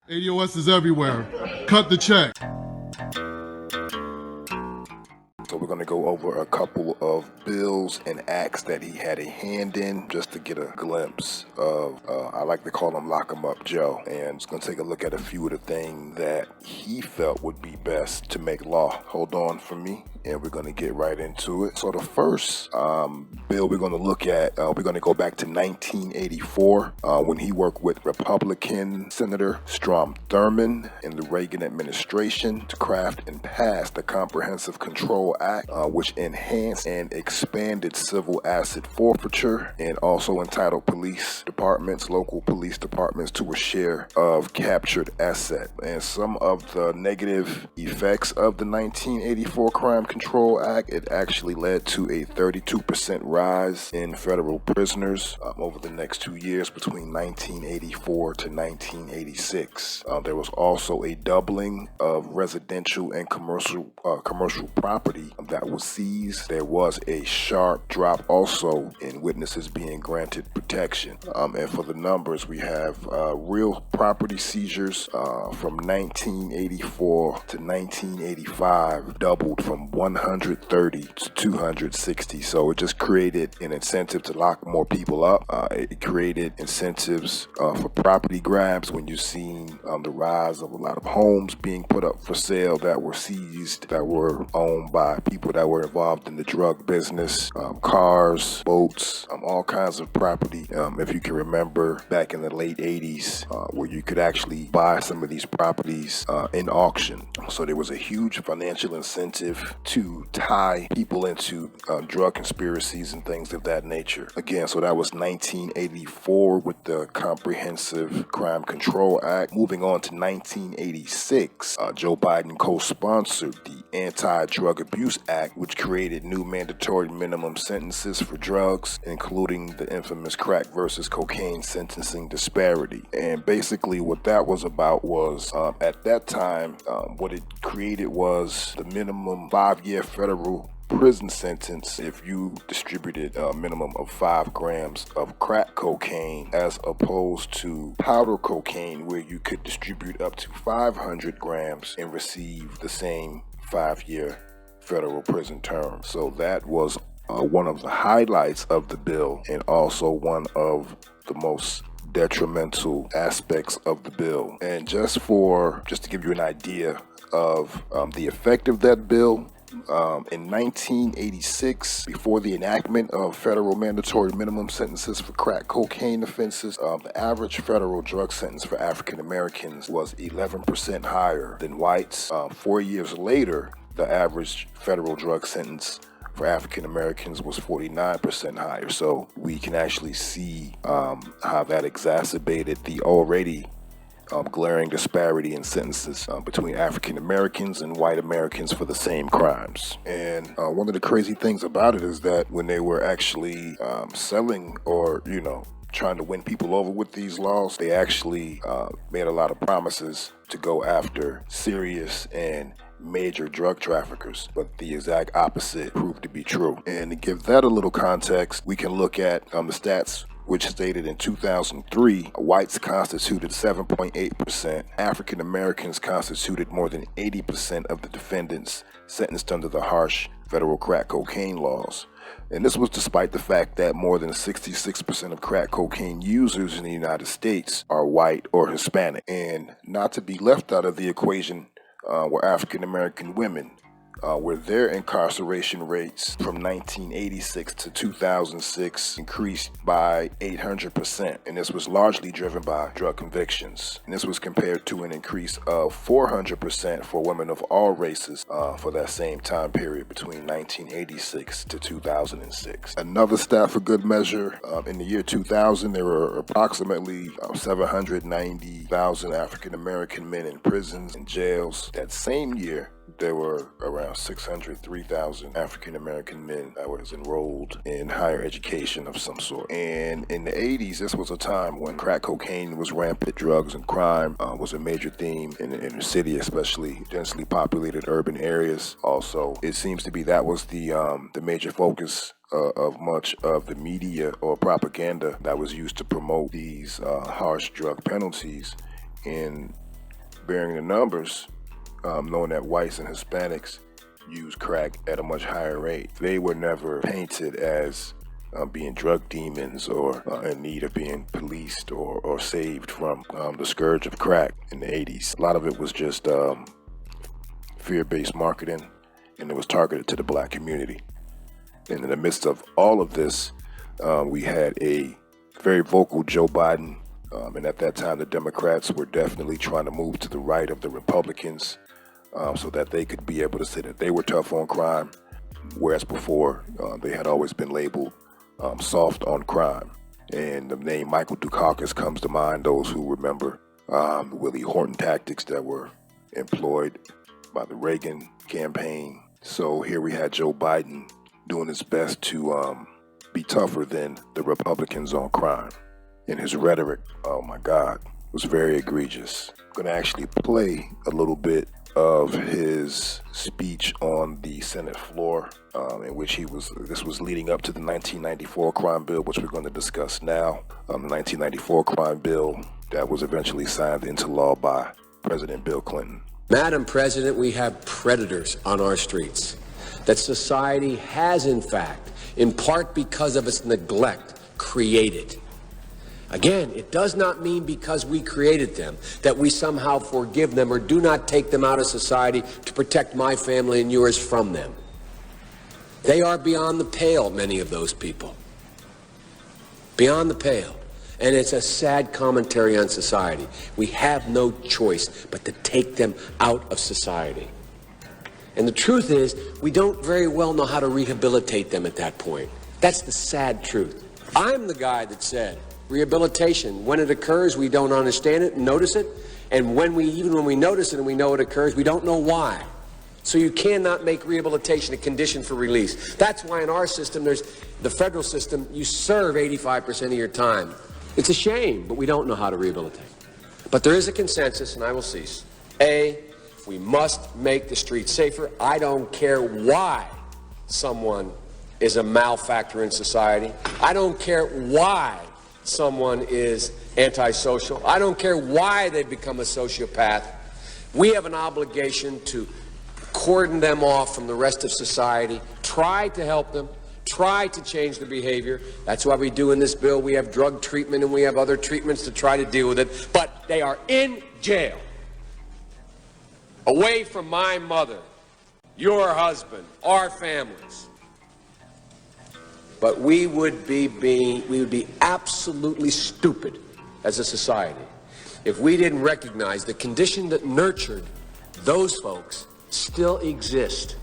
ADOS is everywhere. Cut the check. So we're going to go over a couple of bills and acts that he had a hand in just to get a glimpse of, I like to call him Lock 'em Up Joe. And it's going to take a look at a few of the things that he felt would be best to make law. Hold on for me, and we're going to get right into it. So the first bill we're going to look at, we're going to go back to 1984 when he worked with Republican Senator Strom Thurmond in the Reagan administration to craft and pass the Comprehensive Control Act, which enhanced and expanded civil asset forfeiture and also entitled local police departments to a share of captured asset. And some of the negative effects of the 1984 Crime Control Act, it actually led to a 32% rise in federal prisoners over the next 2 years between 1984 to 1986. There was also a doubling of residential and commercial property that was seized. There was a sharp drop also in witnesses being granted protection. And for the numbers, we have real property seizures from 1984 to 1985 doubled from 130 to 260. So it just created an incentive to lock more people up. It created incentives for property grabs when you've seen the rise of a lot of homes being put up for sale that were seized, that were owned by people that were involved in the drug business, cars, boats, all kinds of property. If you can remember back in the late 80s where you could actually buy some of these properties in auction. So there was a huge financial incentive to tie people into drug conspiracies and things of that nature. Again, so that was 1984 with the Comprehensive Crime Control Act. Moving on to 1986, Joe Biden co-sponsored the Anti-Drug Abuse Act, which created new mandatory minimum sentences for drugs, including the infamous crack versus cocaine sentencing disparity. And basically what that was about was, at that time, what it created was the minimum 5-year federal prison sentence if you distributed a minimum of 5 grams of crack cocaine, as opposed to powder cocaine where you could distribute up to 500 grams and receive the same 5-year federal prison term. So that was one of the highlights of the bill, and also one of the most detrimental aspects of the bill. And just to give you an idea of the effect of that bill, in 1986, before the enactment of federal mandatory minimum sentences for crack cocaine offenses, the average federal drug sentence for African Americans was 11% higher than whites. 4 years later, the average federal drug sentence for African Americans was 49% higher. So we can actually see how that exacerbated the already glaring disparity in sentences between African Americans and white Americans for the same crimes. And one of the crazy things about it is that when they were actually selling or, trying to win people over with these laws, they actually made a lot of promises to go after serious and major drug traffickers, but the exact opposite proved to be true. And to give that a little context, we can look at the stats which stated in 2003, whites constituted 7.8%, African Americans constituted more than 80% of the defendants sentenced under the harsh federal crack cocaine laws. And this was despite the fact that more than 66% of crack cocaine users in the United States are white or Hispanic. And not to be left out of the equation were African American women, where their incarceration rates from 1986 to 2006 increased by 800%. And this was largely driven by drug convictions. And this was compared to an increase of 400% for women of all races for that same time period between 1986 to 2006. Another stat for good measure, in the year 2000, there were approximately 790,000 African American men in prisons and jails. That same year, there were around 603,000 African American men that was enrolled in higher education of some sort. And in the 80s, this was a time when crack cocaine was rampant. Drugs and crime was a major theme in the inner city, especially densely populated urban areas. Also, it seems to be that was the major focus of much of the media or propaganda that was used to promote these harsh drug penalties in bearing the numbers, knowing that whites and Hispanics use crack at a much higher rate. They were never painted as being drug demons or in need of being policed or saved from the scourge of crack in the 80s. A lot of it was just fear-based marketing, and it was targeted to the black community. And in the midst of all of this, we had a very vocal Joe Biden, and at that time the Democrats were definitely trying to move to the right of the Republicans so that they could be able to say that they were tough on crime, whereas before they had always been labeled soft on crime. And the name Michael Dukakis comes to mind, those who remember the Willie Horton tactics that were employed by the Reagan campaign. So here we had Joe Biden doing his best to be tougher than the Republicans on crime. And his rhetoric, oh my God, was very egregious. I'm going to actually play a little bit of his speech on the Senate floor, in which this was leading up to the 1994 crime bill, which we're going to discuss now. The 1994 crime bill that was eventually signed into law by President Bill Clinton. Madam President, we have predators on our streets that society has, in fact, in part because of its neglect, created. Again, it does not mean because we created them that we somehow forgive them or do not take them out of society to protect my family and yours from them. They are beyond the pale, many of those people. Beyond the pale. And it's a sad commentary on society. We have no choice but to take them out of society. And the truth is, we don't very well know how to rehabilitate them at that point. That's the sad truth. I'm the guy that said, rehabilitation, when it occurs, we don't understand it and notice it. And even when we notice it and we know it occurs, we don't know why. So you cannot make rehabilitation a condition for release. That's why in our system, there's the federal system, you serve 85% of your time. It's a shame, but we don't know how to rehabilitate. But there is a consensus, and I will cease. We must make the streets safer. I don't care why someone is a malefactor in society. I don't care why someone is antisocial. I don't care why they become a sociopath. We have an obligation to cordon them off from the rest of society, try to help them, try to change their behavior. That's why we do in this bill. We have drug treatment and we have other treatments to try to deal with it. But they are in jail, away from my mother, your husband, our families. But we would be absolutely stupid as a society if we didn't recognize the condition that nurtured those folks still exist.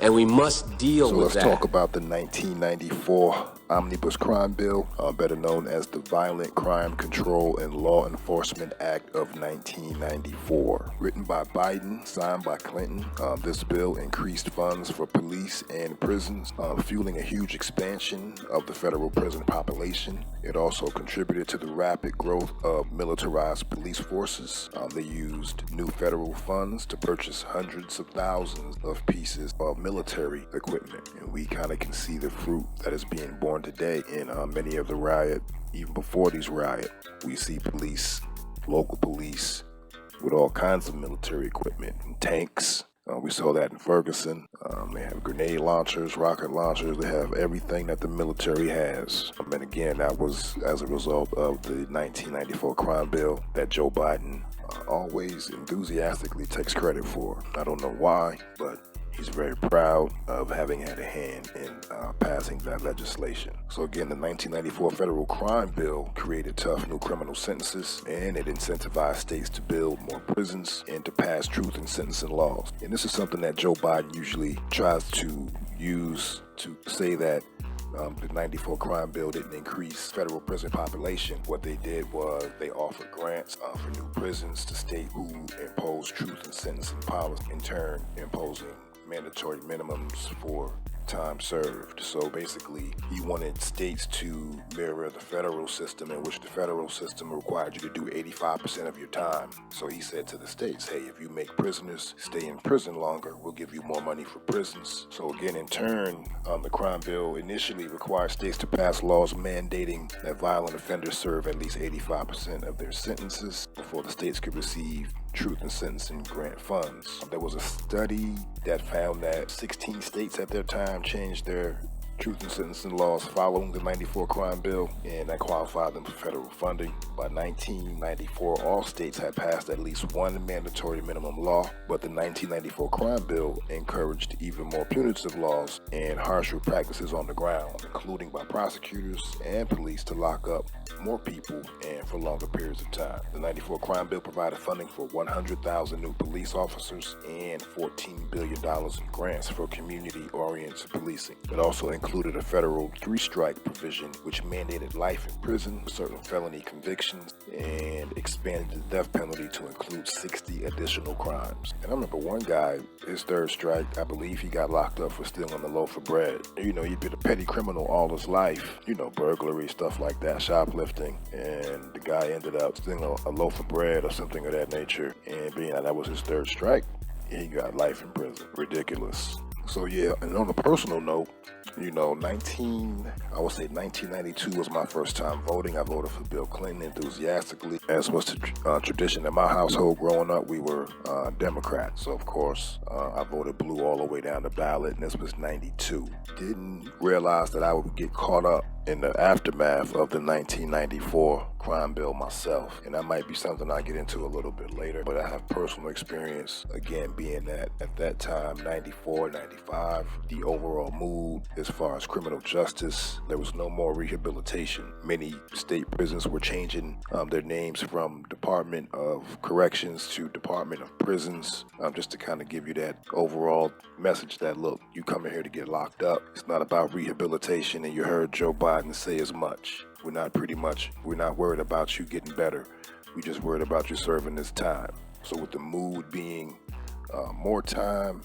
And we must deal with that. So let's talk about the 1994 Omnibus crime bill, better known as the Violent Crime Control and Law Enforcement Act of 1994. Written by Biden, signed by Clinton, this bill increased funds for police and prisons, fueling a huge expansion of the federal prison population. It also contributed to the rapid growth of militarized police forces. They used new federal funds to purchase hundreds of thousands of pieces of military equipment. And we kind of can see the fruit that is being born today in many of the riot. Even before these riots, we see police, local police, with all kinds of military equipment and tanks. We saw that in Ferguson. They have grenade launchers, rocket launchers. They have everything that the military has. And again, that was as a result of the 1994 crime bill that Joe Biden always enthusiastically takes credit for. I don't know why, but he's very proud of having had a hand in passing that legislation. So again, the 1994 federal crime bill created tough new criminal sentences, and it incentivized states to build more prisons and to pass truth in sentencing laws. And this is something that Joe Biden usually tries to use to say that the 94 crime bill didn't increase federal prison population. What they did was they offered grants for new prisons to states who imposed truth in sentencing policy, in turn imposing mandatory minimums for time served. So basically, he wanted states to mirror the federal system, in which the federal system required you to do 85% of your time. So he said to the states, hey, if you make prisoners stay in prison longer, we'll give you more money for prisons. So again, in turn, the crime bill initially required states to pass laws mandating that violent offenders serve at least 85% of their sentences before the states could receive truth in sentencing grant funds. There was a study that found that 16 states at their time changed their truth in sentencing laws following the 94 crime bill, and that qualified them for federal funding. By 1994, all states had passed at least one mandatory minimum law, but the 1994 crime bill encouraged even more punitive laws and harsher practices on the ground, including by prosecutors and police to lock up more people and for longer periods of time. The 94 crime bill provided funding for 100,000 new police officers and $14 billion in grants for community-oriented policing. It also included a federal three-strike provision which mandated life in prison for certain felony convictions and expanded the death penalty to include 60 additional crimes. And I remember one guy, his third strike, I believe he got locked up for stealing a loaf of bread. You know, he'd been a petty criminal all his life, you know, burglary, stuff like that, shoplifting, and the guy ended up stealing a loaf of bread or something of that nature, and being that was his third strike, he got life in prison. Ridiculous. So yeah, and on a personal note, you know, 1992 was my first time voting. I voted for Bill Clinton enthusiastically, as was the tradition in my household growing up. We were Democrats, so of course I voted blue all the way down the ballot, and this was 92. Didn't realize that I would get caught up in the aftermath of the 1994 crime bill myself, and that might be something I get into a little bit later, but I have personal experience, again, being that at that time, 94, 95, the overall mood as far as criminal justice, there was no more rehabilitation. Many state prisons were changing their names from Department of Corrections to Department of Prisons, just to kind of give you that overall message that, look, you come in here to get locked up. It's not about rehabilitation, and you heard Joe Biden say as much. We're not worried about you getting better. We just worried about you serving this time. So with the mood being more time,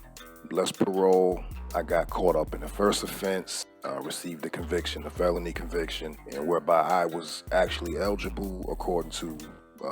less parole, I got caught up in the first offense, received a conviction, a felony conviction, and whereby I was actually eligible according to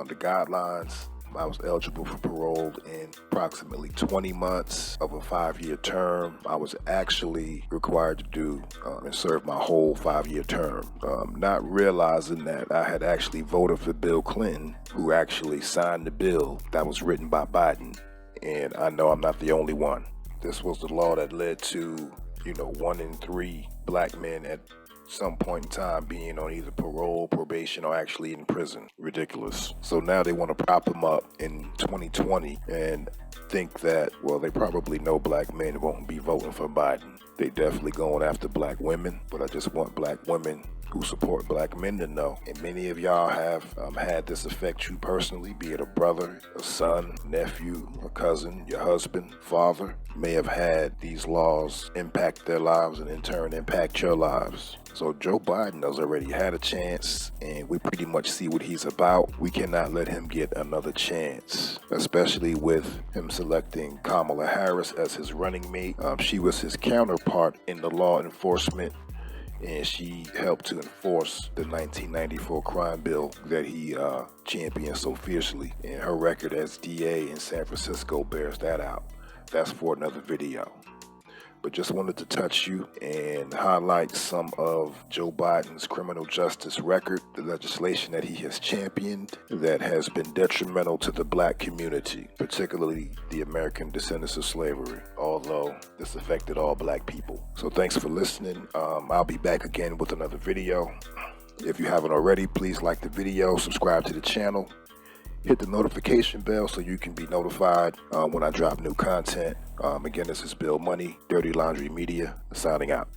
the guidelines. I was eligible for parole in approximately 20 months of a 5-year term. I was actually required to do and serve my whole 5-year term, not realizing that I had actually voted for Bill Clinton, who actually signed the bill that was written by Biden. And I know I'm not the only one. This was the law that led to, 1 in 3 black men at some point in time being on either parole, probation, or actually in prison. Ridiculous. So now they want to prop them up in 2020 and think that, well, they probably know black men won't be voting for Biden. They definitely going after black women, but I just want black women who support black men to know. And many of y'all have had this affect you personally, be it a brother, a son, nephew, a cousin, your husband, father, may have had these laws impact their lives and in turn impact your lives. So Joe Biden has already had a chance, and we pretty much see what he's about. We cannot let him get another chance, especially with him selecting Kamala Harris as his running mate. She was his counterpart in the law enforcement, and she helped to enforce the 1994 crime bill that he championed so fiercely. And her record as DA in San Francisco bears that out. That's for another video. But just wanted to touch you and highlight some of Joe Biden's criminal justice record, the legislation that he has championed that has been detrimental to the black community, particularly the American descendants of slavery, although this affected all black people. So thanks for listening. I'll be back again with another video. If you haven't already, please like the video, subscribe to the channel, hit the notification bell so you can be notified when I drop new content. Again, this is Bill Money, Dirty Laundry Media, signing out.